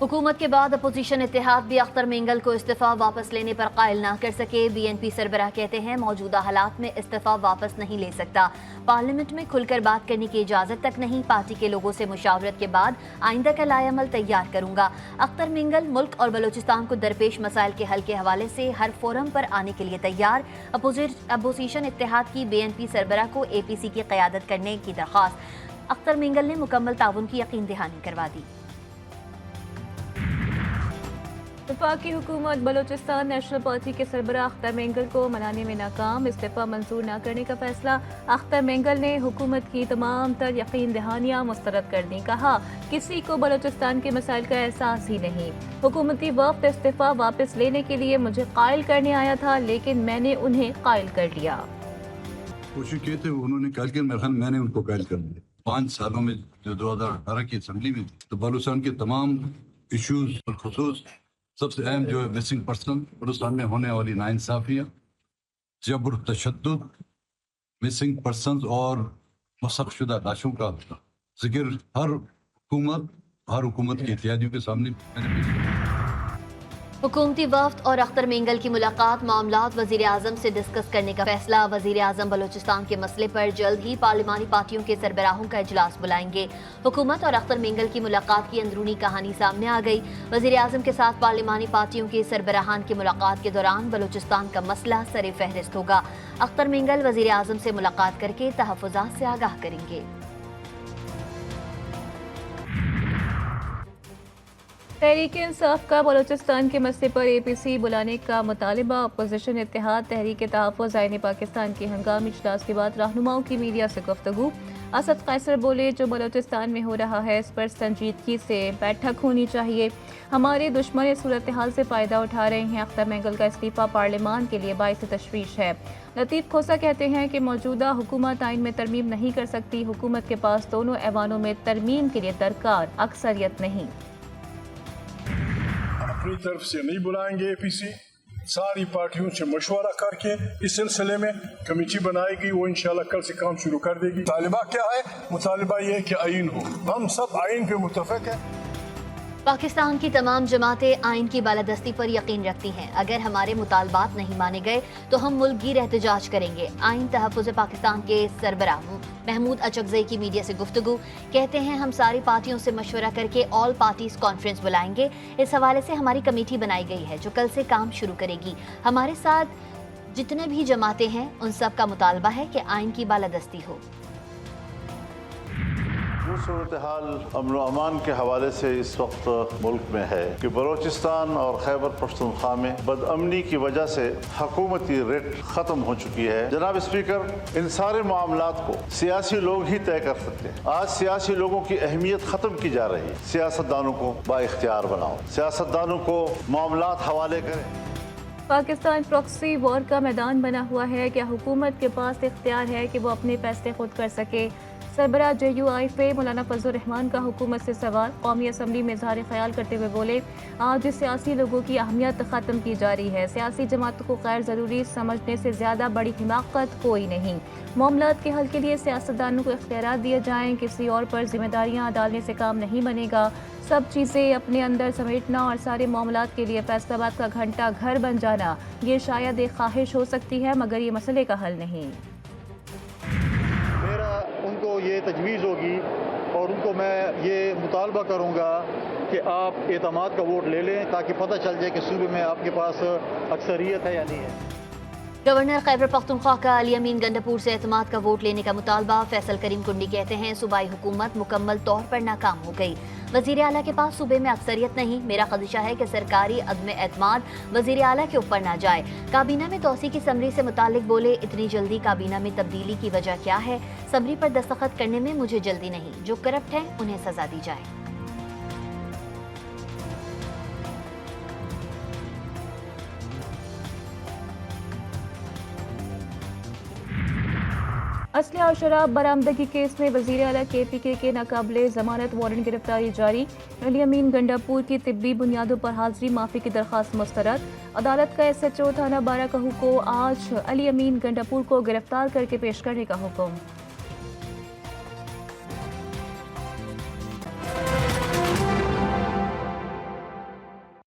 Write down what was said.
हुकूमत के बाद अपोजिशन इत्तेहाद भी अख्तर मेंगल को इस्तीफा वापस लेने पर कायल ना कर सके। BNP सरबराह कहते हैं मौजूदा हालात में इस्तीफा वापस नहीं ले सकता। पार्लियामेंट में खुलकर बात करने की इजाजत तक नहीं। पार्टी के लोगों से मुशावरत के बाद आइंदा का लाएअमल तैयार करूंगा। अख्तर मेंगल मुल्क और बलोचिस्तान को दरपेश मसाइल के हल के हवाले से हर फोरम पर आने के लिए तैयार। अपोजिशन इत्तेहाद की BNP सरबराह को APC की क़यादत करने की दरख्वास्त। अख्तर मेंगल ने मुकम्मल ताउन की यकीन दहानी करवा दी। वफाकी हुकूमत बलोचिस्तान नेशनल पार्टी के सरबराह अख्तर मेंगल को मनाने में नाकाम। इस्तीफा मंजूर न करने का फैसला। अख्तर मेंगल ने हुकूमत की तमाम तर यकीन दहानियाँ मुस्तरद कर दी। कहा किसी को बलोचिस्तान के मसाइल का एहसास ही नहीं। हुकूमती वफ्द इस्तीफा वापस लेने के लिए मुझे कायल करने आया था, लेकिन मैंने उन्हें कायल कर लिया। कोशिश किए थे, उन्होंने कायल किया, मेरे ख्याल मैंने उनको कायल कर दिया। 5 सालों में जो 2018 की असम्बली में थी, तो बलूचिस्तान के तमाम इशूज और खसूस सबसे अहम जो है मिसिंग पर्सन, बलूचिस्तान में होने वाली नाइंसाफियाँ, जबर तशद्दुद, मिसिंग पर्सन और मसख़शुदा लाशों का जिक्र हर हुकूमत की इत्तेहादियों के सामने मैंने हुकूमती वफ्द और अख्तर मेंगल की मुलाकात। मामलात वज़ीर आज़म से डिस्कस करने का फैसला। वज़ीर आज़म बलोचिस्तान के मसले पर जल्द ही पार्लिमानी पार्टियों के सरबराहों का इजलास बुलाएंगे। हुकूमत और अख्तर मेंगल की मुलाकात की अंदरूनी कहानी सामने आ गई। वज़ीर आज़म के साथ पार्लिमानी पार्टियों के सरबराहान की मुलाकात के दौरान बलोचिस्तान का मसला सरे फहरिस्त होगा। अख्तर मेंगल वज़ीर आज़म से मुलाकात करके तहफ़्फ़ुज़ात से आगाह करेंगे। तहरीक इंसाफ का बलोचिस्तान के मसले पर APC बुलाने का मुतालिबा। अपोजिशन इत्तेहाद तहरीक तहफ़्फ़ुज़ आईन पाकिस्तान के हंगामी इजलास के बाद रहनुमाओं की मीडिया से गुफ्तगू। असद कैसर बोले जो बलोचिस्तान में हो रहा है इस पर संजीदगी से बैठक होनी चाहिए। हमारे दुश्मन इस सूरत हाल से फ़ायदा उठा रहे हैं। अख्तर मेंगल का इस्तीफ़ा पार्लियामान के लिए बाइस तशवीश है। लतीफ़ खोसा कहते हैं कि मौजूदा हुकूमत आइन में तरमीम नहीं कर सकती। हुकूमत के पास दोनों ऐवानों में तरमीम के लिए दरकार अक्सरियत नहीं। अपनी तरफ से नहीं बुलाएंगे APC, सारी पार्टियों से मशवरा करके इस सिलसिले में कमेटी बनाएगी, वो इंशाल्लाह कल से काम शुरू कर देगी। मुतालिबा क्या है? मुतालिबा ये है कि आइन हो, हम सब आइन पे मुत्तफिक है। पाकिस्तान की तमाम जमातें आइन की बालादस्ती पर यकीन रखती हैं। अगर हमारे मुतालबात नहीं माने गए तो हम मुल्क गिर एहतजाज करेंगे। आइन तहफ़्फ़ुज़ पाकिस्तान के सरबराह महमूद अचकज़ई की मीडिया से गुफ्तगू। कहते हैं हम सारी पार्टियों से मशवरा करके ऑल पार्टीज कॉन्फ्रेंस बुलाएंगे। इस हवाले से हमारी कमेटी बनाई गई है जो कल से काम शुरू करेगी। हमारे साथ जितने भी जमातें हैं उन सब का मुतालबा है कि आइन की बालादस्ती हो। वो सूरत हाल अमन व अमान के हवाले से इस वक्त मुल्क में है कि बलोचिस्तान और खैबर पख्तूनख्वा में बदअमनी की वजह से हुकूमती रेट ख़त्म हो चुकी है। जनाब स्पीकर, इन सारे मामलात को सियासी लोग ही तय कर सकते हैं। आज सियासी लोगों की अहमियत ख़त्म की जा रही है। सियासतदानों को बाइख्तियार बनाओ, सियासतदानों को मामलात हवाले करें। पाकिस्तान प्रॉक्सी वॉर का मैदान बना हुआ है। क्या हुकूमत के पास इख्तियार है कि वो अपने फैसले खुद कर सके? सरबराह JUI पे मौलाना फजल रहमान का हुकूमत से सवाल। कौमी असम्बली में इज़हार ख्याल करते हुए बोले आज सियासी लोगों की अहमियत ख़त्म की जा रही है। सियासी जमातों को गैर ज़रूरी समझने से ज़्यादा बड़ी हिमाकत कोई नहीं। मामलात के हल के लिए सियासतदानों को इख्तियार दिए जाएँ। किसी और पर जिम्मेदारियाँ डालने से काम नहीं बनेगा। सब चीज़ें अपने अंदर समेटना और सारे मामलात के लिए फैसलाबाद का घंटा घर बन जाना, ये शायद एक ख्वाहिश हो सकती है मगर ये मसले का हल नहीं। उनको ये तजवीज़ होगी और उनको मैं ये मुतालबा करूँगा कि आप एतमाद का वोट ले लें ताकि पता चल जाए कि सूबे में आपके पास अक्सरियत है या नहीं है। गवर्नर खैबर पख्तूनख्वा का अली अमीन गंडापुर से एतमाद का वोट लेने का मुतालबा। फैसल करीम कुंडी कहते हैं सूबाई हुकूमत मुकम्मल तौर पर नाकाम हो गई। वज़ीर आला के पास सूबे में अक्सरियत नहीं। मेरा खदशा है कि सरकारी अदम एतमाद वज़ीर आला के ऊपर ना जाए। काबीना में तोसी की समरी से मुतालिक बोले इतनी जल्दी काबीना में तब्दीली की वजह क्या है? समरी पर दस्तखत करने में मुझे जल्दी नहीं। जो करप्ट है उन्हें सजा दी जाए। असलहा और शराब बरामदगी केस में वज़ीर आला KPK के नाकाबिले ज़मानत वारंट गिरफ्तारी जारी। अली अमीन गंडापुर की तिब्बी बुनियादों पर हाजिरी माफ़ी की दरख्वास्त मुस्तरद। अदालत का SHO थाना बाराकहू को आज अली अमीन गंडापुर को गिरफ्तार करके पेश करने का हुक्म।